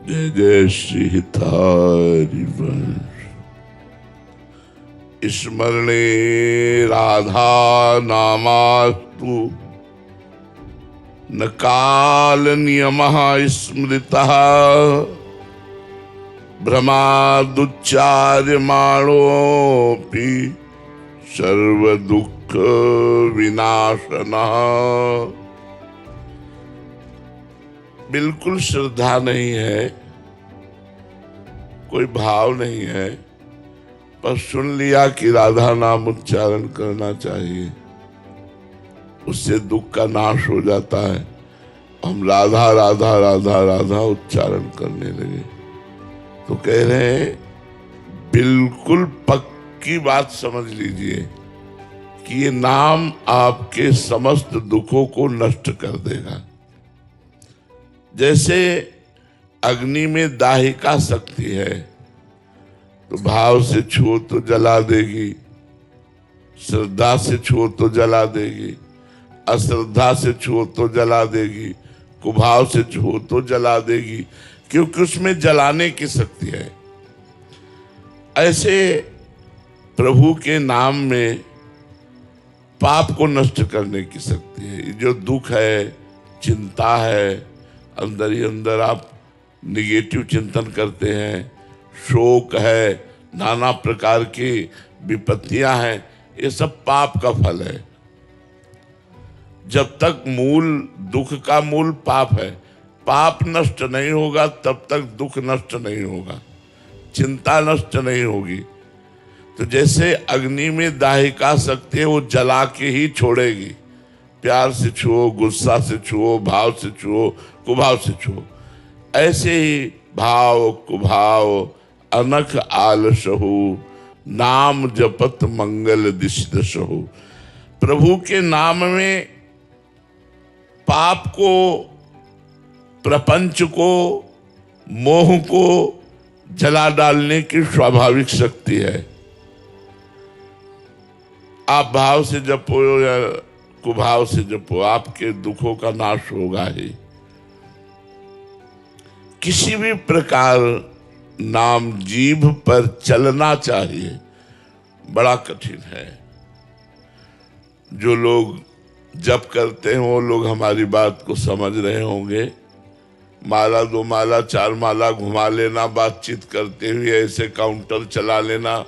जय जय श्री हरिवंश। स्मरणे राधा नामास्तु न काल नियमः स्मृतः भ्रमादुच्चार्यमाणोऽपि सर्व दुख विनाशनः। बिल्कुल श्रद्धा नहीं है, कोई भाव नहीं है, पर सुन लिया कि राधा नाम उच्चारण करना चाहिए, उससे दुख का नाश हो जाता है। हम राधा राधा राधा राधा उच्चारण करने लगे तो कह रहे हैं बिल्कुल पक्की बात समझ लीजिए कि ये नाम आपके समस्त दुखों को नष्ट कर देगा। जैसे अग्नि में दाहिका शक्ति है, तो भाव से छुओ तो जला देगी, श्रद्धा से छुओ तो जला देगी, अश्रद्धा से छुओ तो जला देगी, कुभाव से छुओ तो जला देगी, क्योंकि उसमें जलाने की शक्ति है। ऐसे प्रभु के नाम में पाप को नष्ट करने की शक्ति है। जो दुख है, चिंता है, अंदर ही अंदर आप निगेटिव चिंतन करते हैं, शोक है, नाना प्रकार की विपत्तियां हैं, ये सब पाप का फल है। जब तक मूल दुख का मूल पाप है, पाप नष्ट नहीं होगा तब तक दुख नष्ट नहीं होगा, चिंता नष्ट नहीं होगी। तो जैसे अग्नि में दाहिका शक्ति है, वो जला के ही छोड़ेगी। प्यार से छुओ, गुस्सा से छुओ, भाव से छुओ, कुभाव से छुओ। ऐसे ही भाव कुभाव अनख आलसहु, नाम जपत मंगल दिश दशहु। प्रभु के नाम में पाप को, प्रपंच को, मोह को जला डालने की स्वाभाविक शक्ति है। आप भाव से जपो या कुभाव से जपो, आपके दुखों का नाश होगा ही। किसी भी प्रकार नाम जीभ पर चलना चाहिए, बड़ा कठिन है। जो लोग जप करते हैं वो लोग हमारी बात को समझ रहे होंगे। माला दो माला चार माला घुमा लेना, बातचीत करते हुए ऐसे काउंटर चला लेना,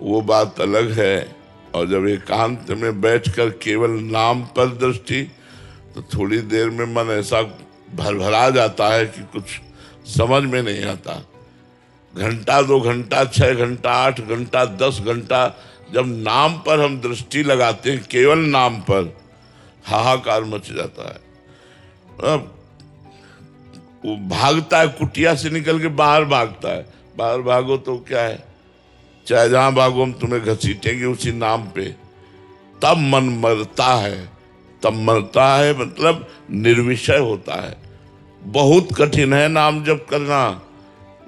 वो बात अलग है। और जब एकांत में बैठकर केवल नाम पर दृष्टि, तो थोड़ी देर में मन ऐसा भरभरा जाता है कि कुछ समझ में नहीं आता। घंटा, 2 घंटा, 6 घंटा, 8 घंटा, 10 घंटा जब नाम पर हम दृष्टि लगाते हैं, केवल नाम पर, हाहाकार मच जाता है। अब वो भागता है, कुटिया से निकल के बाहर भागता है। बाहर भागो तो क्या है, चाहे जहां भागो हम तुम्हें घसीटेंगे उसी नाम पे। तब मन मरता है, तब मरता है मतलब निर्विषय होता है। बहुत कठिन है नाम जप करना।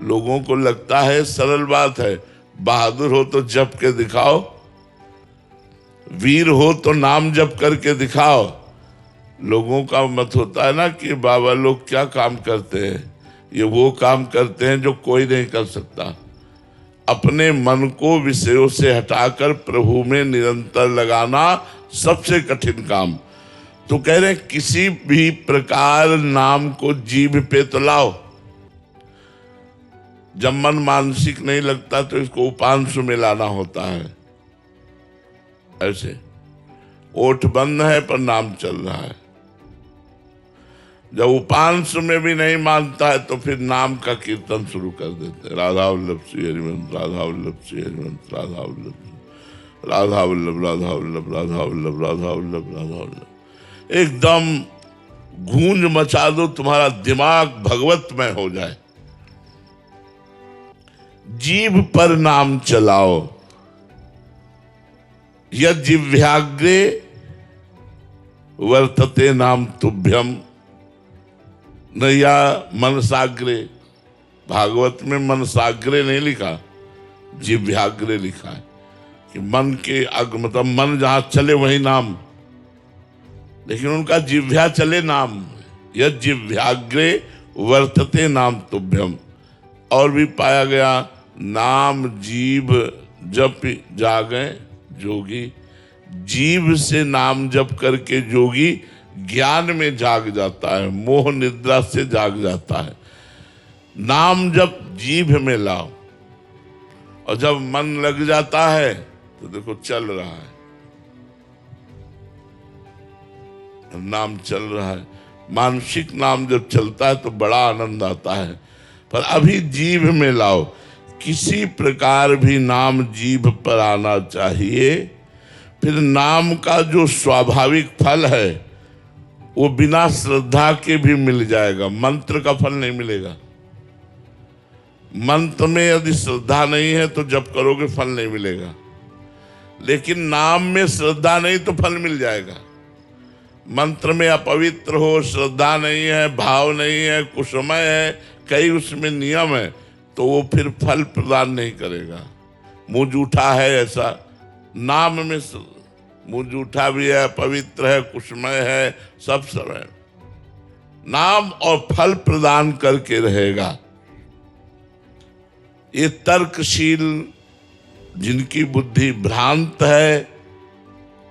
लोगों को लगता है सरल बात है, बहादुर हो तो जप के दिखाओ, वीर हो तो नाम जप करके दिखाओ। लोगों का मत होता है ना कि बाबा लोग क्या काम करते हैं, ये वो काम करते हैं जो कोई नहीं कर सकता। अपने मन को विषयों से हटाकर प्रभु में निरंतर लगाना सबसे कठिन काम। तो कह रहे हैं किसी भी प्रकार नाम को जीभ पे तो लाओ। जब मन मानसिक नहीं लगता तो इसको उपांशु में लाना होता है। ऐसे ओठ बंद है पर नाम चल रहा है। जब उपांश में भी नहीं मानता है तो फिर नाम का कीर्तन शुरू कर देते। राधा वल्लभ श्री हरिवंश, राधा वल्लभ श्री हरिवंश, राधा वल्लभ, राधा वल्लभ, राधा वल्लभ, राधा वल्लभ, राधा वल्लभ, राधा वल्लभ। एकदम गूंज मचा दो, तुम्हारा दिमाग भगवतमय हो जाए। जीभ पर नाम चलाओ। यद जिह्वाग्रे वर्तते नाम तुभ्यम नया मनसाग्रे। भागवत में मनसाग्रे नहीं लिखा, जिह्वाग्रे लिखा है कि मन के मतलब मन जहां चले वही नाम। लेकिन उनका जिह्वा चले नाम। यद जिह्वाग्रे वर्तते नाम तुभ्यम। और भी पाया गया, नाम जीभ जप जागे जोगी। जीभ से नाम जप करके जोगी ज्ञान में जाग जाता है, मोह निद्रा से जाग जाता है। नाम जप जीभ में लाओ, और जब मन लग जाता है तो देखो चल रहा है, नाम चल रहा है। मानसिक नाम जब चलता है तो बड़ा आनंद आता है। पर अभी जीभ में लाओ, किसी प्रकार भी नाम जीभ पर आना चाहिए। फिर नाम का जो स्वाभाविक फल है वो बिना श्रद्धा के भी मिल जाएगा, मंत्र का फल नहीं मिलेगा। मंत्र में यदि श्रद्धा नहीं है तो जब करोगे फल नहीं मिलेगा, लेकिन नाम में श्रद्धा नहीं तो फल मिल जाएगा। मंत्र में अपवित्र हो, श्रद्धा नहीं है, भाव नहीं है, कुसमय है, कई उसमें नियम है, तो वो फिर फल प्रदान नहीं करेगा। मुंह जूठा है, ऐसा नाम में मुंह जूठा भी है, पवित्र है, कुसमय है, सब है। नाम और फल प्रदान करके रहेगा। ये तर्कशील जिनकी बुद्धि भ्रांत है,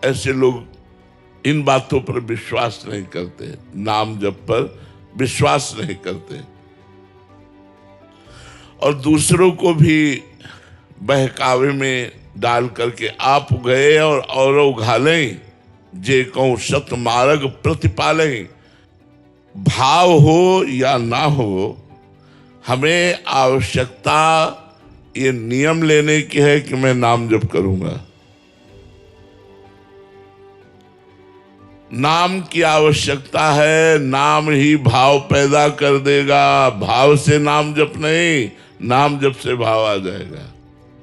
ऐसे लोग इन बातों पर विश्वास नहीं करते, नाम जप पर विश्वास नहीं करते, और दूसरों को भी बहकावे में डाल करके आप गए और उघालें, जे कहूं सत मार्ग प्रतिपालें। भाव हो या ना हो, हमें आवश्यकता ये नियम लेने की है कि मैं नाम जप करूंगा। नाम की आवश्यकता है, नाम ही भाव पैदा कर देगा। भाव से नाम जप नहीं, नाम जप से भाव आ जाएगा।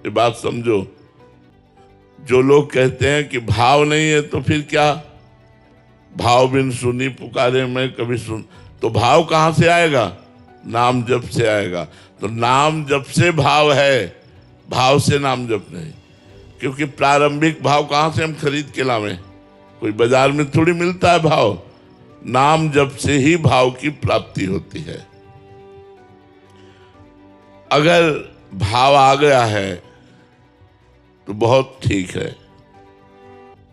ये बात समझो। जो लोग कहते हैं कि भाव नहीं है तो फिर क्या, भाव बिन सुनी पुकारे मैं कभी सुन, तो भाव कहां से आएगा? नाम जप से आएगा। तो नाम जप से भाव है, भाव से नाम जप नहीं। क्योंकि प्रारंभिक भाव कहां से हम खरीद के लावें? कोई बाजार में थोड़ी मिलता है भाव। नाम जप से ही भाव की प्राप्ति होती है। अगर भाव आ गया है तो बहुत ठीक है,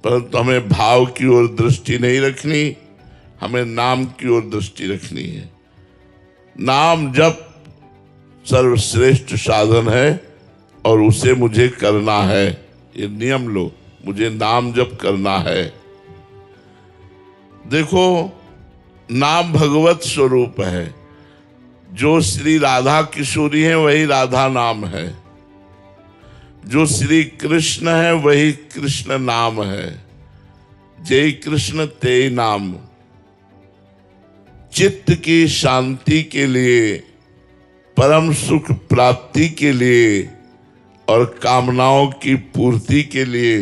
परंतु हमें भाव की ओर दृष्टि नहीं रखनी, हमें नाम की ओर दृष्टि रखनी है। नाम जप सर्वश्रेष्ठ साधन है और उसे मुझे करना है। ये नियम लो, मुझे नाम जप करना है। देखो, नाम भगवत स्वरूप है। जो श्री राधा किशोरी है वही राधा नाम है, जो श्री कृष्ण है वही कृष्ण नाम है। जय कृष्ण ते नाम। चित्त की शांति के लिए, परम सुख प्राप्ति के लिए और कामनाओं की पूर्ति के लिए,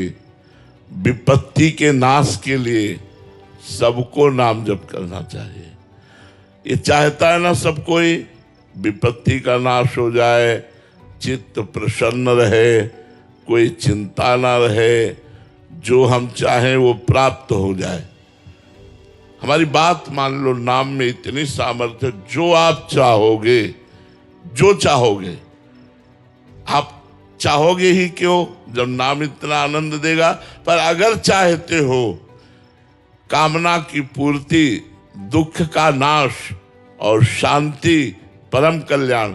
विपत्ति के नाश के लिए सबको नाम जप करना चाहिए। ये चाहता है ना सब कोई, विपत्ति का नाश हो जाए, चित्त प्रसन्न रहे, कोई चिंता ना रहे, जो हम चाहें वो प्राप्त हो जाए। हमारी बात मान लो, नाम में इतनी सामर्थ्य, जो आप चाहोगे, जो चाहोगे, आप चाहोगे ही क्यों जब नाम इतना आनंद देगा। पर अगर चाहते हो कामना की पूर्ति, दुख का नाश और शांति, परम कल्याण,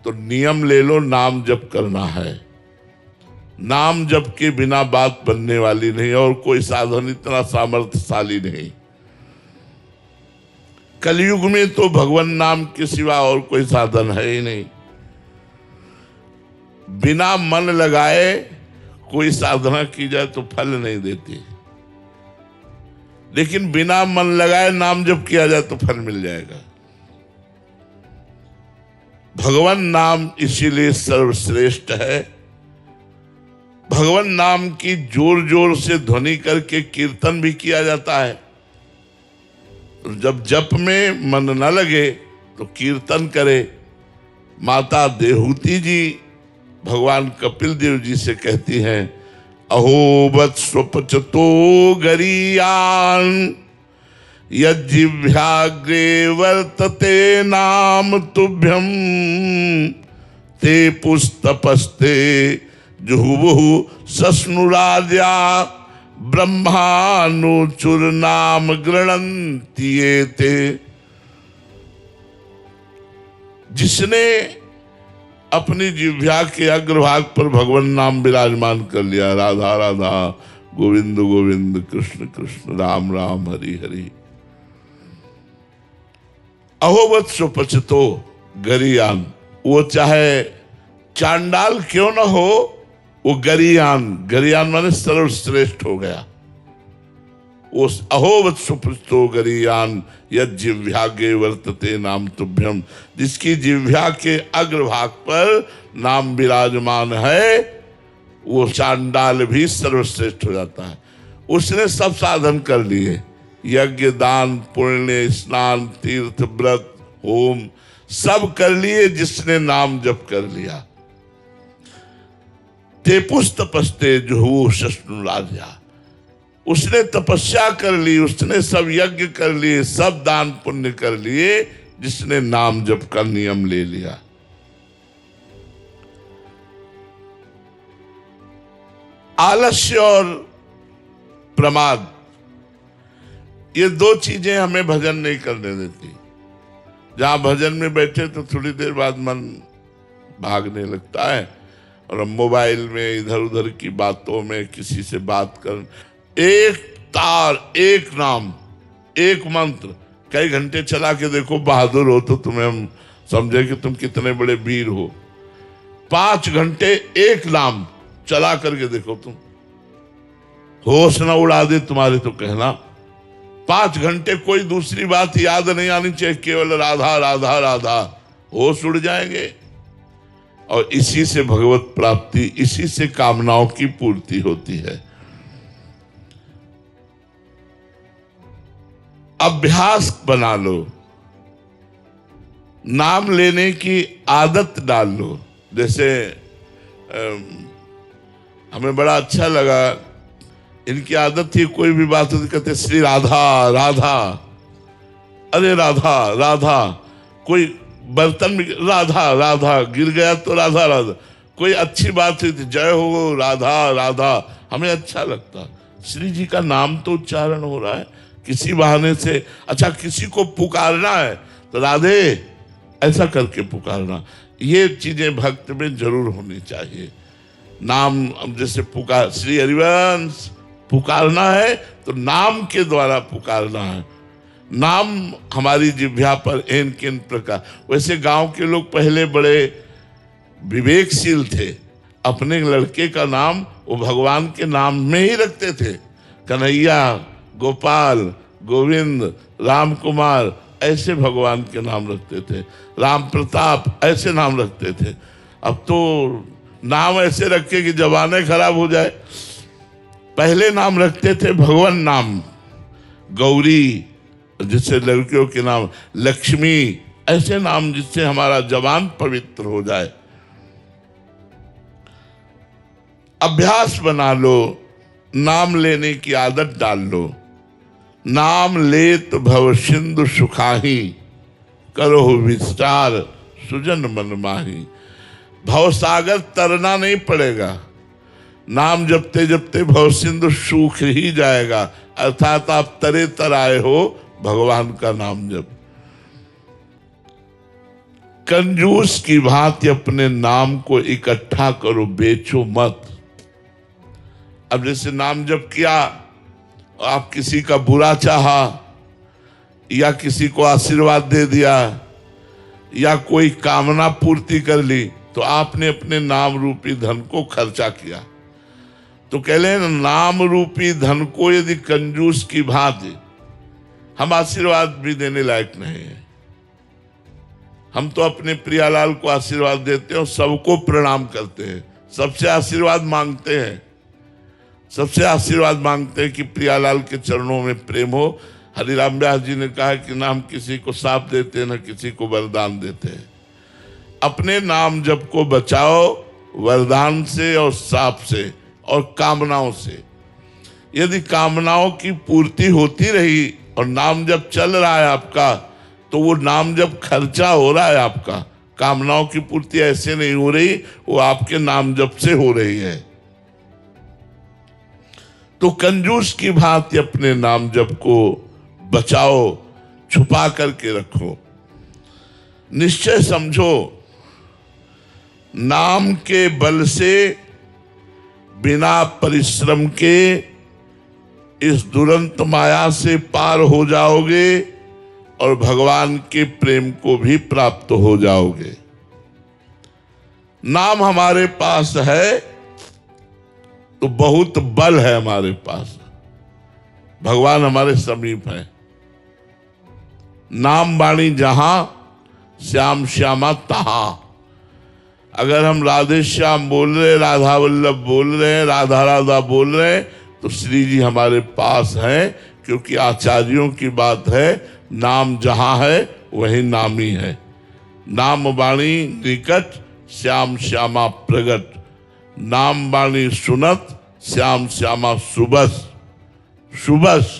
तो नियम ले लो, नाम जप करना है। नाम जप के बिना बात बनने वाली नहीं, और कोई साधन इतना सामर्थ्यशाली नहीं। कलयुग में तो भगवान नाम के सिवा और कोई साधन है ही नहीं। बिना मन लगाए कोई साधना की जाए तो फल नहीं देती, लेकिन बिना मन लगाए नाम जप किया जाए तो फल मिल जाएगा। भगवान नाम इसीलिए सर्वश्रेष्ठ है। भगवान नाम की जोर जोर से ध्वनि करके कीर्तन भी किया जाता है। जब जप में मन न लगे तो कीर्तन करे। माता देहूती जी भगवान कपिल देव जी से कहती हैं, अहो वत्स्वपचतो गरीयान यज्जिह्वाग्रे वर्तते नाम तुभ्यम ते पुस्तपस्ते जुहुवुः सस्नुराजा ब्रह्मानुचुर नाम गृणन्ति ये ते। जिसने अपनी जिह्वा के अग्रभाग पर भगवान नाम विराजमान कर लिया, राधा राधा गोविंद गोविंद कृष्ण कृष्ण राम राम हरि हरि, अहोवत सुपचितो गरियान, वो चाहे चांडाल क्यों न हो, वो गरियान, गरियान माने सर्वश्रेष्ठ हो गया। उस अहोवत सुपचितो गरियान यज्जिह्वाग्रे वर्तते नाम तुभ्यम, जिसकी जिह्वा के अग्रभाग पर नाम विराजमान है, वो चांडाल भी सर्वश्रेष्ठ हो जाता है। उसने सब साधन कर लिए, यज्ञ दान पुण्य स्नान तीर्थ व्रत होम सब कर लिए, जिसने नाम जप कर लिया। ते पुस्तपस्ते जुहुवुः सस्नुराजा, उसने तपस्या कर ली, उसने सब यज्ञ कर लिए, सब दान पुण्य कर लिए, जिसने नाम जप का नियम ले लिया। आलस्य और प्रमाद, ये दो चीजें हमें भजन नहीं करने देती। जहां भजन में बैठे तो थोड़ी देर बाद मन भागने लगता है, और हम मोबाइल में इधर उधर की बातों में किसी से बात कर, एक तार एक नाम एक मंत्र कई घंटे चला के देखो, बहादुर हो तो तुम्हें हम समझे कि तुम कितने बड़े वीर हो। 5 घंटे एक नाम चला करके देखो, तुम होश न उड़ा दे तुम्हारे तो कहना। 5 घंटे कोई दूसरी बात याद नहीं आनी चाहिए, केवल राधा राधा राधा, होश उड़ जाएंगे। और इसी से भगवत प्राप्ति, इसी से कामनाओं की पूर्ति होती है। अभ्यास बना लो, नाम लेने की आदत डाल लो। जैसे हमें बड़ा अच्छा लगा, इनकी आदत थी कोई भी बात होती कहते श्री राधा राधा, अरे राधा राधा, कोई बर्तन में राधा राधा गिर गया तो राधा राधा, कोई अच्छी बात हुई थी जय हो राधा राधा, हमें अच्छा लगता। श्री जी का नाम तो उच्चारण हो रहा है किसी बहाने से। अच्छा किसी को पुकारना है तो राधे ऐसा करके पुकारना, ये चीजें भक्त में जरूर होनी चाहिए। नाम जैसे पुकार, श्री हरिवंश पुकारना है तो नाम के द्वारा पुकारना है। नाम हमारी जिह्वा पर एन किन प्रकार। वैसे गांव के लोग पहले बड़े विवेकशील थे, अपने लड़के का नाम वो भगवान के नाम में ही रखते थे। कन्हैया, गोपाल, गोविंद, राम कुमार, ऐसे भगवान के नाम रखते थे। राम प्रताप, ऐसे नाम रखते थे। अब तो नाम ऐसे रखे कि जबाने खराब हो जाए। पहले नाम रखते थे भगवान नाम, गौरी जिससे लड़कियों के नाम, लक्ष्मी, ऐसे नाम जिससे हमारा जबान पवित्र हो जाए। अभ्यास बना लो, नाम लेने की आदत डाल लो। नाम लेत भव सिंधु सुखाही, करो विस्तार सुजन मन माही। भव सागर तरना नहीं पड़ेगा, नाम जपते जपते भव सिंधु सूख ही जाएगा। अर्थात आप तरे तर आए हो भगवान का नाम जप। कंजूस की भांति अपने नाम को इकट्ठा करो, बेचो मत। अब जैसे नाम जप किया, आप किसी का बुरा चाहा या किसी को आशीर्वाद दे दिया या कोई कामना पूर्ति कर ली, तो आपने अपने नाम रूपी धन को खर्चा किया। तो कह ले नाम रूपी धन को यदि कंजूस की भांति, हम आशीर्वाद भी देने लायक नहीं है। हम तो अपने प्रियालाल को आशीर्वाद देते हैं और सबको प्रणाम करते हैं, सबसे आशीर्वाद मांगते हैं, सबसे आशीर्वाद मांगते हैं कि प्रियालाल के चरणों में प्रेम हो। हरिराम व्यास जी ने कहा कि ना हम किसी को साप देते हैं, ना किसी को वरदान देते हैं। अपने नाम जप को बचाओ वरदान से और साप से और कामनाओं से। यदि कामनाओं की पूर्ति होती रही और नाम जब चल रहा है आपका, तो वो नाम जब खर्चा हो रहा है आपका, कामनाओं की पूर्ति ऐसे नहीं हो रही, वो आपके नाम जप से हो रही है। तो कंजूस की भांति अपने नाम जप को बचाओ, छुपा करके रखो। निश्चय समझो, नाम के बल से बिना परिश्रम के इस दुरंत माया से पार हो जाओगे और भगवान के प्रेम को भी प्राप्त हो जाओगे। नाम हमारे पास है तो बहुत बल है हमारे पास, भगवान हमारे समीप है। नाम वाणी जहां, श्याम श्यामा तहां। अगर हम राधे श्याम बोल रहे, राधा वल्लभ बोल रहे हैं, राधा राधा बोल रहे हैं, तो श्री जी हमारे पास हैं, क्योंकि आचार्यों की बात है, नाम जहां है वही नामी है। नाम वाणी निकट, श्याम श्यामा प्रगट। नाम वाणी सुनत, श्याम श्यामा सुबस सुबस।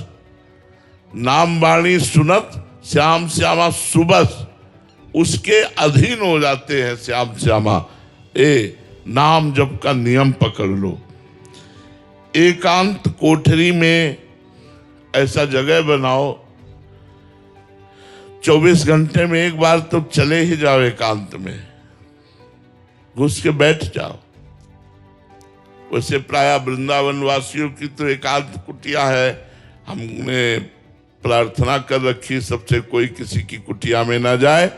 नाम वाणी सुनत, श्याम श्यामा सुबस, उसके अधीन हो जाते हैं श्याम श्यामा। नाम जप का नियम पकड़ लो। एकांत कोठरी में ऐसा जगह बनाओ, 24 घंटे में एक बार तो चले ही जाओ, एकांत में घुस के बैठ जाओ। वैसे प्राय वृंदावन वासियों की तो एकांत कुटिया है, हमने प्रार्थना कर रखी सबसे कोई किसी की कुटिया में ना जाए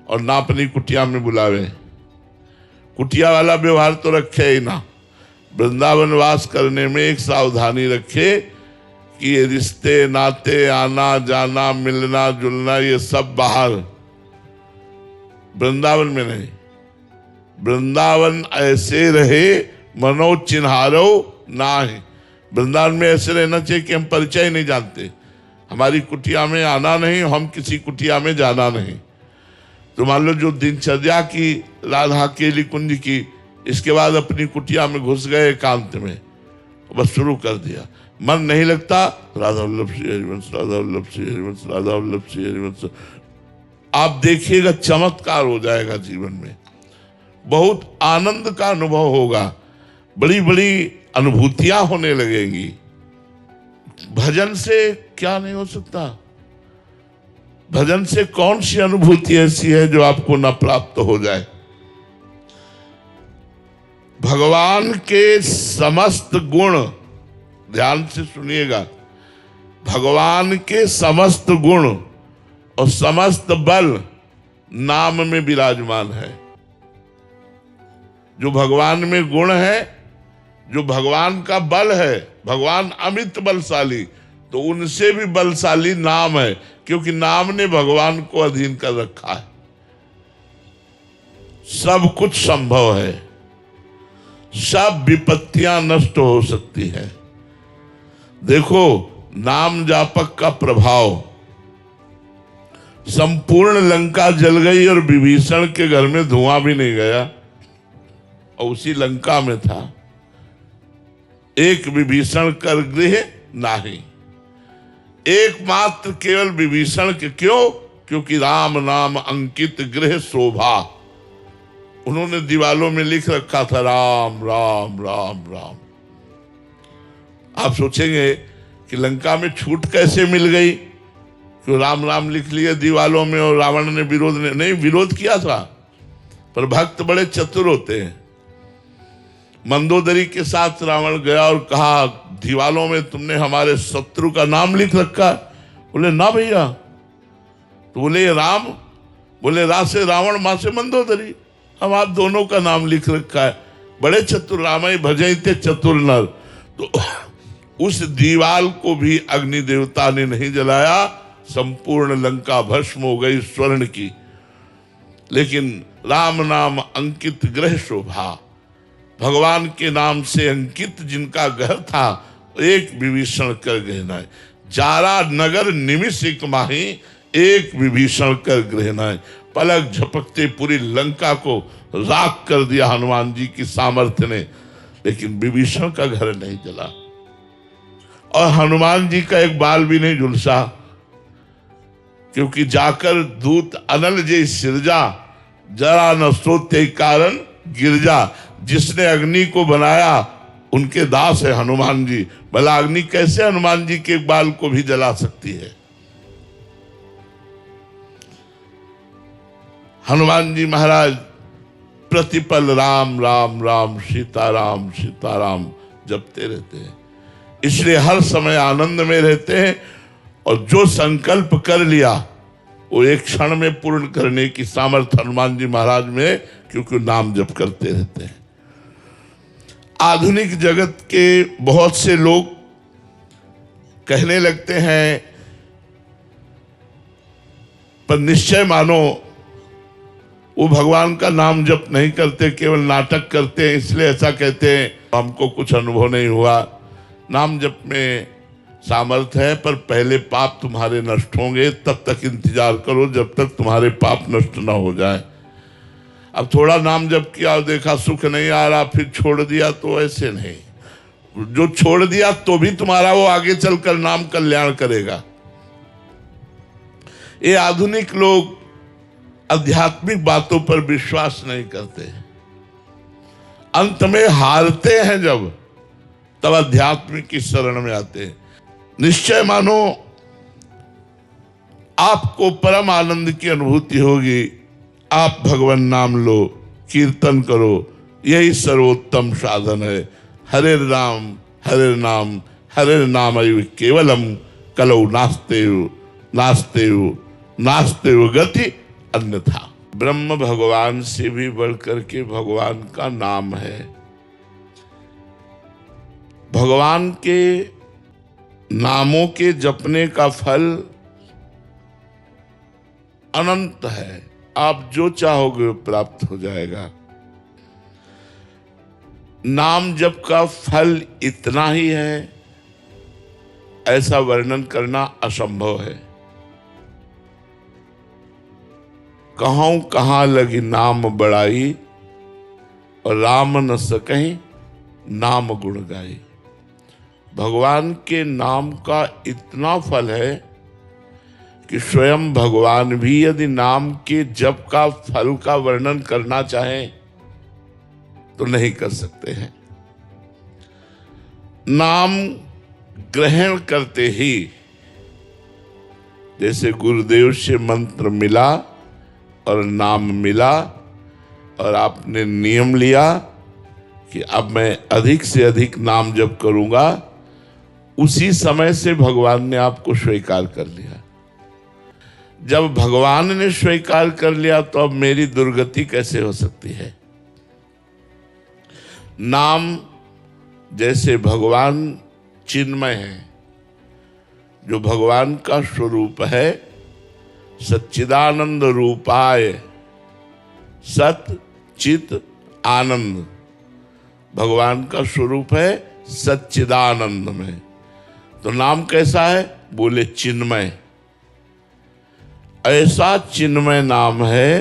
और ना अपनी कुटिया में बुलावे। कुटिया वाला व्यवहार तो रखे ही ना। वृंदावन वास करने में एक सावधानी रखे कि ये रिश्ते नाते, आना जाना, मिलना जुलना, ये सब बाहर, वृंदावन में नहीं। वृंदावन ऐसे रहे मनो चिन्हारो ना ही। वृंदावन में ऐसे रहना चाहिए कि हम परिचय नहीं जानते, हमारी कुटिया में आना नहीं, हम किसी कुटिया में जाना नहीं। तो मान लो जो दिनचर्या की राधा केली कुंज की, इसके बाद अपनी कुटिया में घुस गए एकांत में, बस शुरू कर दिया, मन नहीं लगता, राधा वल्लभ श्री हरिवंश, राधा वल्लभ श्री हरिवंश, राधा वल्लभ श्री हरिवंश। आप देखिएगा चमत्कार हो जाएगा जीवन में, बहुत आनंद का अनुभव होगा, बड़ी बड़ी अनुभूतियां होने लगेंगी। भजन से क्या नहीं हो सकता? भजन से कौन सी अनुभूति ऐसी है जो आपको न प्राप्त हो जाए? भगवान के समस्त गुण, ध्यान से सुनिएगा, भगवान के समस्त गुण और समस्त बल नाम में विराजमान है। जो भगवान में गुण है, जो भगवान का बल है, भगवान अमित बलशाली, तो उनसे भी बलशाली नाम है, क्योंकि नाम ने भगवान को अधीन कर रखा है। सब कुछ संभव है, सब विपत्तियां नष्ट हो सकती है। देखो, नाम जापक का प्रभाव, संपूर्ण लंका जल गई और विभीषण के घर में धुआं भी नहीं गया, और उसी लंका में था। एक विभीषण कर गृह नाही, एकमात्र केवल विभीषण के। क्यों? क्योंकि राम नाम अंकित गृह शोभा। उन्होंने दीवालों में लिख रखा था राम राम राम राम। आप सोचेंगे कि लंका में छूट कैसे मिल गई, क्यों राम राम लिख लिया दीवालों में और रावण ने विरोध नहीं विरोध किया था। पर भक्त बड़े चतुर होते हैं। मंदोदरी के साथ रावण गया और कहा, दीवालों में तुमने हमारे शत्रु का नाम लिख रखा। बोले ना भैया। तो बोले ये राम, बोले रा से रावण, मां से मंदोदरी, हम आप दोनों का नाम लिख रखा है। बड़े चतुर, रामाई भजई थे चतुर नर। तो उस दीवाल को भी अग्नि देवता ने नहीं जलाया, संपूर्ण लंका भस्म हो गई स्वर्ण की। लेकिन राम नाम अंकित गृह शोभा, भगवान के नाम से अंकित जिनका घर था, एक विभीषण कर गहनाए। जारा नगर निमिषिक माही, एक विभीषण कर गहनाए। पलक झपकते पूरी लंका को राख कर दिया हनुमान जी की सामर्थ्य ने, लेकिन विभीषण का घर नहीं जला। और हनुमान जी का एक बाल भी नहीं झुलसा। क्योंकि जाकर दूत अनल जे सिरजा, जरा न सोते कारण गिरजा। जिसने अग्नि को बनाया उनके दास है हनुमान जी। भला अग्नि कैसे हनुमान जी के बाल को भी जला सकती है? हनुमान जी महाराज प्रतिपल राम राम राम सीताराम सीताराम जपते रहते हैं, इसलिए हर समय आनंद में रहते हैं। और जो संकल्प कर लिया वो एक क्षण में पूर्ण करने की सामर्थ्य हनुमान जी महाराज में, क्योंकि नाम जप करते रहते हैं। आधुनिक जगत के बहुत से लोग कहने लगते हैं, पर निश्चय मानो वो भगवान का नाम जप नहीं करते, केवल नाटक करते हैं, इसलिए ऐसा कहते हैं। हमको कुछ अनुभव नहीं हुआ। नाम जप में सामर्थ्य है, पर पहले पाप तुम्हारे नष्ट होंगे, तब तक इंतजार करो जब तक तुम्हारे पाप नष्ट ना हो जाए। अब थोड़ा नाम जप किया और देखा सुख नहीं आ रहा, फिर छोड़ दिया, तो ऐसे नहीं। जो छोड़ दिया तो भी तुम्हारा वो आगे चलकर नाम कल्याण करेगा। ये आधुनिक लोग आध्यात्मिक बातों पर विश्वास नहीं करते, अंत में हारते हैं जब, तब अध्यात्म की शरण में आते हैं। निश्चय मानो आपको परम आनंद की अनुभूति होगी। आप भगवान नाम लो, कीर्तन करो, यही सर्वोत्तम साधन है। हरे नाम हरे नाम केवलम कलौ नास्तेव गति अन्यथा। ब्रह्म भगवान से भी बढ़कर के भगवान का नाम है। भगवान के नामों के जपने का फल अनंत है। आप जो चाहोगे वो प्राप्त हो जाएगा। नाम जप का फल इतना ही है, ऐसा वर्णन करना असंभव है। कहूं कहां लगी नाम बड़ाई, और राम न सकहीं नाम गुण गाई। भगवान के नाम का इतना फल है कि स्वयं भगवान भी यदि नाम के जप का फल का वर्णन करना चाहें तो नहीं कर सकते हैं। नाम ग्रहण करते ही, जैसे गुरुदेव से मंत्र मिला और नाम मिला, और आपने नियम लिया कि अब मैं अधिक से अधिक नाम जप करूंगा, उसी समय से भगवान ने आपको स्वीकार कर लिया। जब भगवान ने स्वीकार कर लिया तो अब मेरी दुर्गति कैसे हो सकती है? नाम जैसे भगवान चिन्मय है, जो भगवान का स्वरूप है, सच्चिदानंद रूपाय, सत चित आनंद भगवान का स्वरूप है सच्चिदानंद में। तो नाम कैसा है? बोले चिन्मय। ऐसा चिन्मय नाम है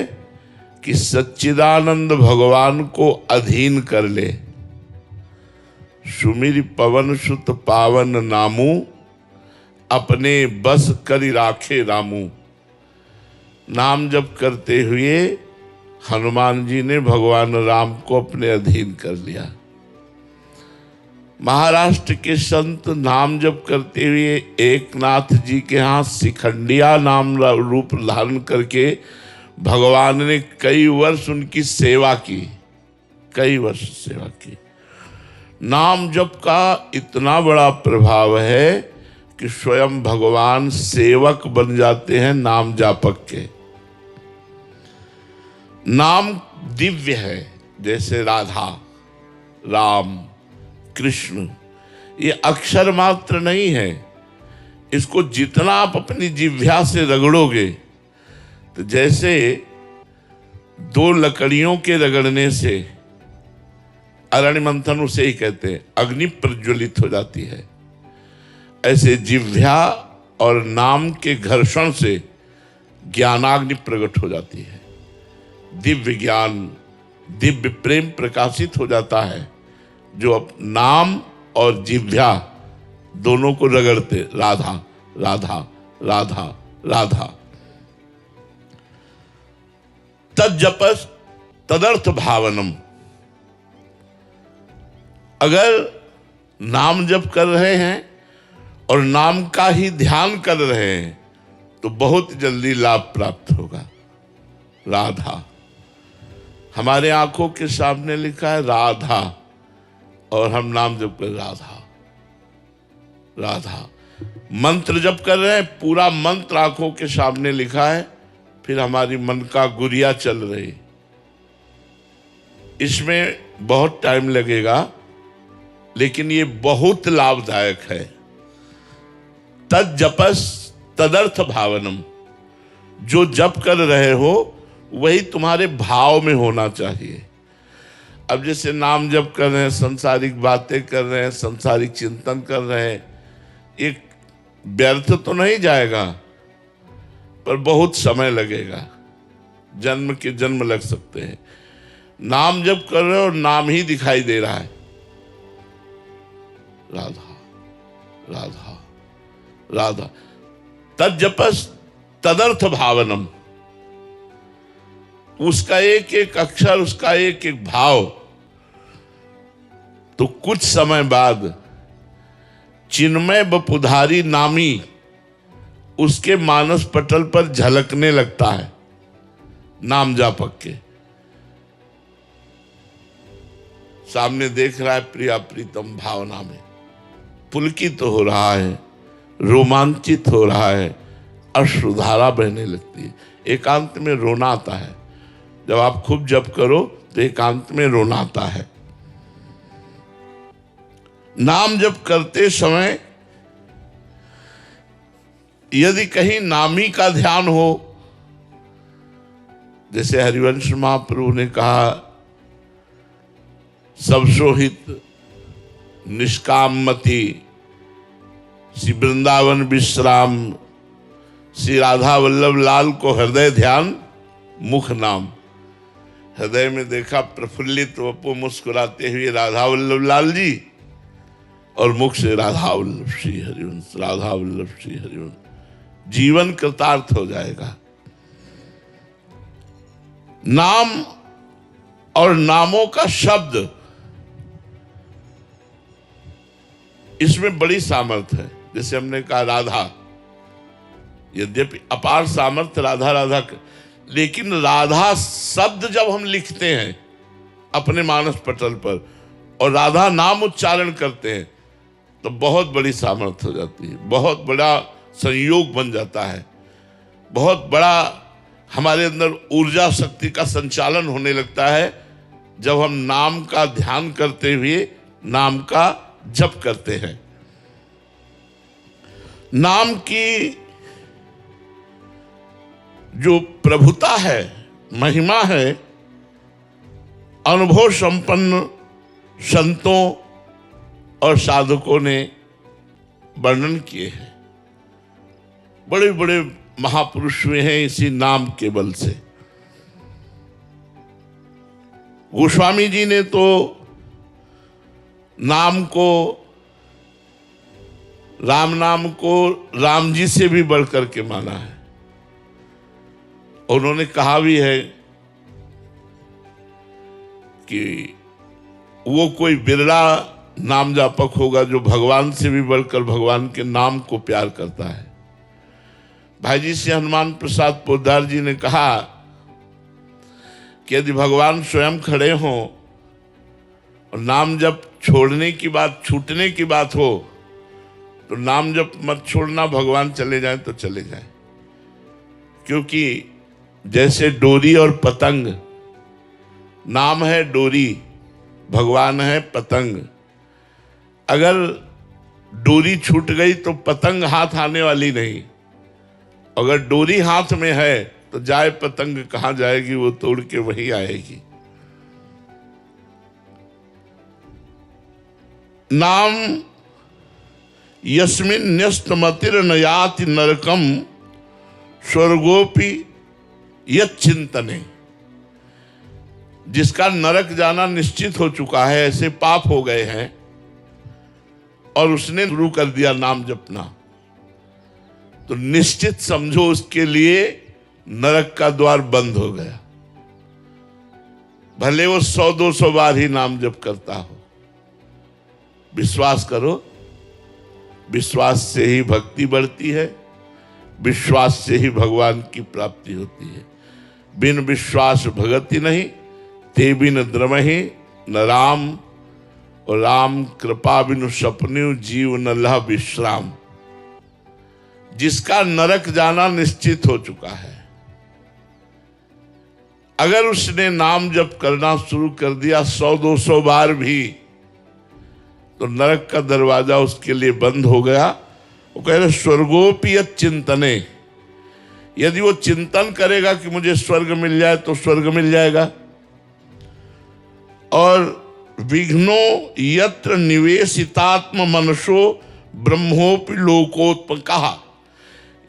कि सच्चिदानंद भगवान को अधीन कर ले। सुमिर पवन सुत पावन नामू, अपने बस करि राखे रामू। नाम जप करते हुए हनुमान जी ने भगवान राम को अपने अधीन कर लिया। महाराष्ट्र के संत नाम जप करते हुए एकनाथ जी के यहाँ शिखंडिया नाम रूप धारण करके भगवान ने कई वर्ष उनकी सेवा की, कई वर्ष सेवा की। नाम जप का इतना बड़ा प्रभाव है कि स्वयं भगवान सेवक बन जाते हैं नाम जापक के। नाम दिव्य है, जैसे राधा, राम, कृष्ण, ये अक्षर मात्र नहीं है। इसको जितना आप अपनी जिह्वा से रगड़ोगे, तो जैसे दो लकड़ियों के रगड़ने से, अरण्य मंथन उसे ही कहते हैं, अग्नि प्रज्वलित हो जाती है, ऐसे जिह्वा और नाम के घर्षण से ज्ञानाग्नि प्रकट हो जाती है। दिव्य ज्ञान, दिव्य प्रेम प्रकाशित हो जाता है, जो नाम और जिह्वा दोनों को रगड़ते, राधा राधा राधा राधा। तज्जपस तदर्थ भावनम। अगर नाम जप कर रहे हैं और नाम का ही ध्यान कर रहे हैं तो बहुत जल्दी लाभ प्राप्त होगा। राधा, हमारे आंखों के सामने लिखा है राधा, और हम नाम जप कर राधा राधा। मंत्र जप कर रहे हैं, पूरा मंत्र आंखों के सामने लिखा है, फिर हमारी मन का गुरिया चल रही। इसमें बहुत टाइम लगेगा, लेकिन ये बहुत लाभदायक है। तज्जपस तदर्थ भावनम, जो जप कर रहे हो वही तुम्हारे भाव में होना चाहिए। अब जैसे नाम जप कर रहे हैं, सांसारिक बातें कर रहे हैं, सांसारिक चिंतन कर रहे हैं, एक व्यर्थ तो नहीं जाएगा, पर बहुत समय लगेगा, जन्म के जन्म लग सकते हैं। नाम जप कर रहे हो और नाम ही दिखाई दे रहा है, राधा राधा राधा। तज्जपस तदर्थ भावनम, उसका एक एक अक्षर, उसका एक एक भाव, तो कुछ समय बाद चिन्मय बपुधारी नामी उसके मानस पटल पर झलकने लगता है। नाम जापक के सामने देख रहा है प्रिया प्रीतम भावना में, पुलकित तो हो रहा है, रोमांचित हो रहा है, अश्रुधारा बहने लगती है। एकांत में रोना आता है, जब आप खूब जप करो तो एकांत में रोना आता है। नाम जप करते समय यदि कहीं नामी का ध्यान हो, जैसे हरिवंश महाप्रभु ने कहा, सब सोहित निष्कामति श्री वृंदावन विश्राम, श्री राधा वल्लभ लाल को हृदय ध्यान मुख नाम। हृदय में देखा प्रफुल्लित वपु मुस्कुराते हुए राधा वल्लभ लाल जी, और मुख से राधा वल्लभ श्री हरिवंश, राधा वल्लभ श्री हरिवंश। जीवन कृतार्थ हो जाएगा। नाम और नामों का शब्द, इसमें बड़ी सामर्थ्य है। जैसे हमने कहा राधा, यद्यपि अपार सामर्थ्य राधा राधा, लेकिन राधा शब्द जब हम लिखते हैं अपने मानस पटल पर और राधा नाम उच्चारण करते हैं तो बहुत बड़ी सामर्थ्य हो जाती है, बहुत बड़ा संयोग बन जाता है, बहुत बड़ा हमारे अंदर ऊर्जा शक्ति का संचालन होने लगता है जब हम नाम का ध्यान करते हुए नाम का जप करते हैं। नाम की जो प्रभुता है, महिमा है, अनुभव संपन्न संतों और साधकों ने वर्णन किए हैं। बड़े बड़े महापुरुष हुए हैं इसी नाम के बल से। गोस्वामी जी ने तो नाम को, राम नाम को राम जी से भी बढ़कर के माना है। उन्होंने कहा भी है कि वो कोई बिरला नाम जापक होगा जो भगवान से भी बढ़कर भगवान के नाम को प्यार करता है। भाई जी से हनुमान प्रसाद पोद्दार जी ने कहा कि यदि भगवान स्वयं खड़े हों और नाम जप छोड़ने की बात, छूटने की बात हो, तो नाम जप मत छोड़ना, भगवान चले जाएं तो चले जाएं। क्योंकि जैसे डोरी और पतंग, नाम है डोरी, भगवान है पतंग। अगर डोरी छूट गई तो पतंग हाथ आने वाली नहीं। अगर डोरी हाथ में है तो जाए पतंग कहां जाएगी, वो तोड़ के वहीं आएगी। नाम यस्मिन् न्यस्तमतिर न याति नरकम स्वर्गोपि यच्चिंतने, जिसका नरक जाना निश्चित हो चुका है, ऐसे पाप हो गए हैं और उसने शुरू कर दिया नाम जपना, तो निश्चित समझो उसके लिए नरक का द्वार बंद हो गया। भले वो 100-200 बार ही नाम जप करता हो, विश्वास करो। विश्वास से ही भक्ति बढ़ती है, विश्वास से ही भगवान की प्राप्ति होती है। बिन विश्वास भगति नहीं, ते बिन द्रमहि न राम, और राम कृपा बिनु सपन्यु जीव न लह विश्राम। जिसका नरक जाना निश्चित हो चुका है, अगर उसने नाम जप करना शुरू कर दिया 100-200 बार भी, तो नरक का दरवाजा उसके लिए बंद हो गया। वो कह रहे स्वर्गोपि यत् चिंतने, यदि वो चिंतन करेगा कि मुझे स्वर्ग मिल जाए तो स्वर्ग मिल जाएगा। और विघ्नो यत्र निवेशितात्म मनसो ब्रह्मोपि लोकोत्पन्न कहा,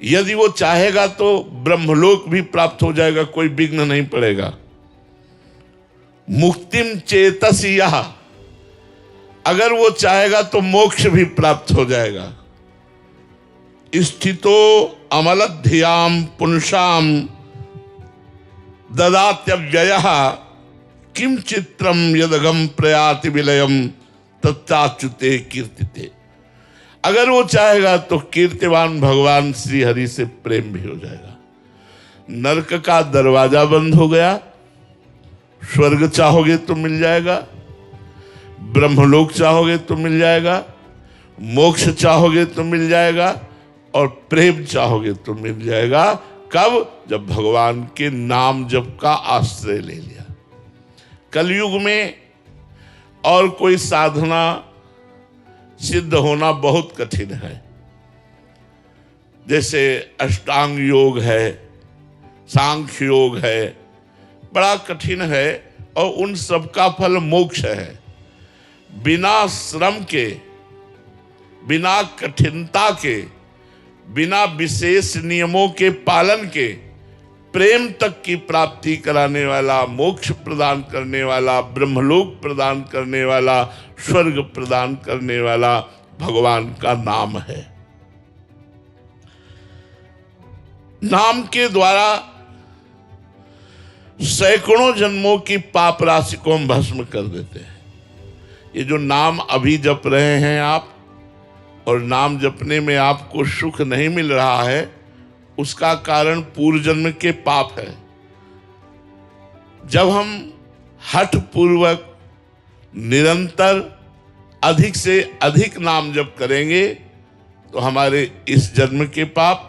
यदि वो चाहेगा तो ब्रह्मलोक भी प्राप्त हो जाएगा, कोई विघ्न नहीं पड़ेगा। मुक्तिम चेतसी यह, अगर वो चाहेगा तो मोक्ष भी प्राप्त हो जाएगा। स्थितो अमलध्याम पुंसाम ददात्यव्ययः किम चित्रम यदगम प्रयाति विलयम तच्चाच्युते कीर्तिते। अगर वो चाहेगा तो कीर्तिवान भगवान श्री हरि से प्रेम भी हो जाएगा। नरक का दरवाजा बंद हो गया, स्वर्ग चाहोगे तो मिल जाएगा, ब्रह्मलोक चाहोगे तो मिल जाएगा, मोक्ष चाहोगे तो मिल जाएगा, और प्रेम चाहोगे तो मिल जाएगा। कब? जब भगवान के नाम जप का आश्रय ले लिया। कलयुग में और कोई साधना सिद्ध होना बहुत कठिन है। जैसे अष्टांग योग है, सांख्य योग है, बड़ा कठिन है, और उन सब का फल मोक्ष है। बिना श्रम के, बिना कठिनता के, बिना विशेष नियमों के पालन के प्रेम तक की प्राप्ति कराने वाला, मोक्ष प्रदान करने वाला, ब्रह्मलोक प्रदान करने वाला, स्वर्ग प्रदान करने वाला भगवान का नाम है। नाम के द्वारा सैकड़ों जन्मों की पाप राशि को हम भस्म कर देते हैं। ये जो नाम अभी जप रहे हैं आप, और नाम जपने में आपको सुख नहीं मिल रहा है, उसका कारण पूर्व जन्म के पाप है। जब हम हठ पूर्वक निरंतर अधिक से अधिक नाम जप करेंगे, तो हमारे इस जन्म के पाप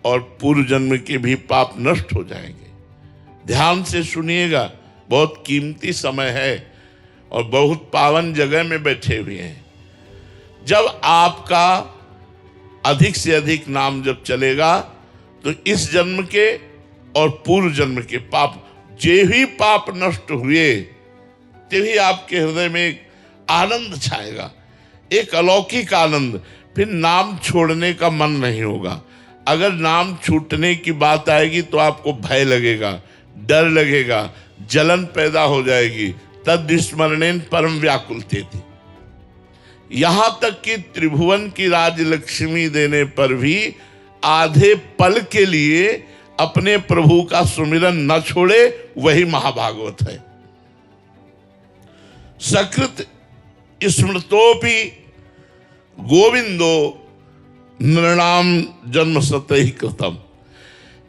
और पूर्व जन्म के भी पाप नष्ट हो जाएंगे। ध्यान से सुनिएगा, बहुत कीमती समय है और बहुत पावन जगह में बैठे हुए हैं। जब आपका अधिक से अधिक नाम जप चलेगा, तो इस जन्म के और पूर्व जन्म के पाप, जे भी पाप नष्ट हुए, तभी आपके हृदय में एक आनंद छाएगा, एक अलौकिक आनंद। फिर नाम छोड़ने का मन नहीं होगा। अगर नाम छूटने की बात आएगी तो आपको भय लगेगा, डर लगेगा, जलन पैदा हो जाएगी। तद स्मरणेन परम व्याकुलते थी। यहां तक कि त्रिभुवन की राजलक्ष्मी देने पर भी आधे पल के लिए अपने प्रभु का सुमिरन न छोड़े, वही महाभागवत है। सकृत स्मृतोपि गोविंदो नृणाम जन्म सतहि कृतम।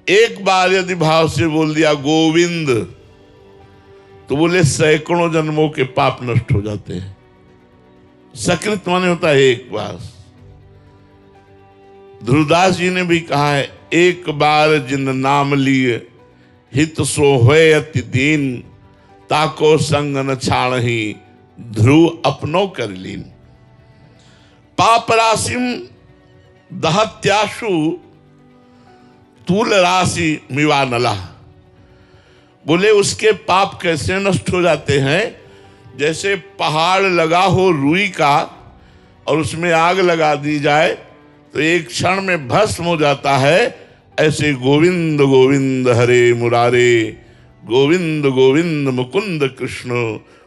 एक बार यदि भाव से बोल दिया गोविंद, तो बोले सैकड़ों जन्मों के पाप नष्ट हो जाते हैं। सकृत माने होता है एक बार। ध्रुवदास जी ने भी कहा है, एक बार जिन नाम लिए हित सो होए अति दीन, ताको संग न छाणहि ध्रुव अपनो कर लीन। पाप राशिम दहत्याशु तूल राशि मिवानला। बोले उसके पाप कैसे नष्ट हो जाते हैं? जैसे पहाड़ लगा हो रुई का और उसमें आग लगा दी जाए तो एक क्षण में भस्म हो जाता है। ऐसे गोविंद गोविंद हरे मुरारे, गोविंद गोविंद मुकुंद कृष्ण,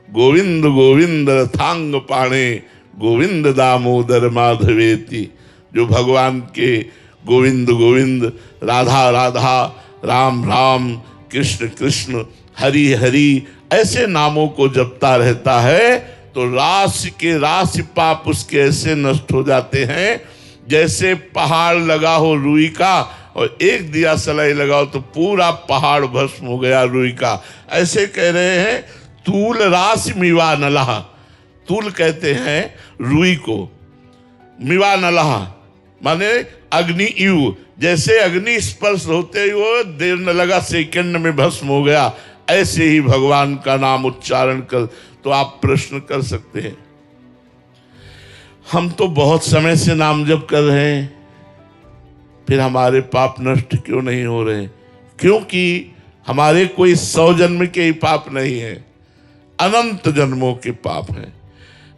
गोविंद गोविंद रथांग पाणे, गोविंद दामोदर माधवेति। जो भगवान के गोविंद गोविंद, राधा राधा, राम राम, कृष्ण कृष्ण, हरि हरि ऐसे नामों को जपता रहता है तो राशि के राशि पाप उसके ऐसे नष्ट हो जाते हैं जैसे पहाड़ लगा हो रुई का और एक दिया सलाई लगाओ तो पूरा पहाड़ भस्म हो गया रुई का। ऐसे कह रहे हैं तूल राशि मिवा नलहा। तूल कहते हैं रुई को, मिवा नलहा माने अग्नि यु, जैसे अग्नि स्पर्श होते ही वो देर न लगा सेकंड में भस्म हो गया। ऐसे ही भगवान का नाम उच्चारण कर। तो आप प्रश्न कर सकते हैं हम तो बहुत समय से नाम जप कर रहे हैं, फिर हमारे पाप नष्ट क्यों नहीं हो रहे? क्योंकि हमारे कोई 100 जन्म के ही पाप नहीं है, अनंत जन्मों के पाप हैं।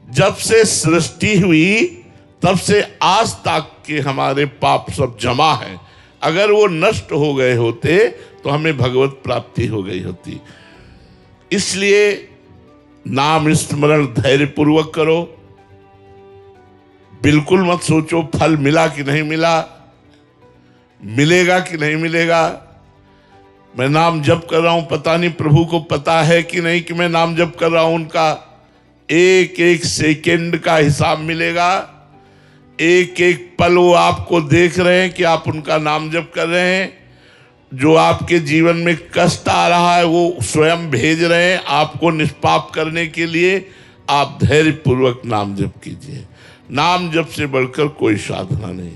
जब से सृष्टि हुई तब से आज तक के हमारे पाप सब जमा हैं। अगर वो नष्ट हो गए होते तो हमें भगवत प्राप्ति हो गई होती। इसलिए नाम स्मरण धैर्य पूर्वक करो। बिल्कुल मत सोचो फल मिला कि नहीं मिला, मिलेगा कि नहीं मिलेगा। मैं नाम जप कर रहा हूं, पता नहीं प्रभु को पता है कि नहीं कि मैं नाम जप कर रहा हूं। उनका एक एक सेकंड का हिसाब मिलेगा, एक एक पल वो आपको देख रहे हैं कि आप उनका नाम जप कर रहे हैं। जो आपके जीवन में कष्ट आ रहा है वो स्वयं भेज रहे हैं आपको निष्पाप करने के लिए। आप धैर्य पूर्वक नाम जप कीजिए। नाम जप से बढ़कर कोई साधना नहीं।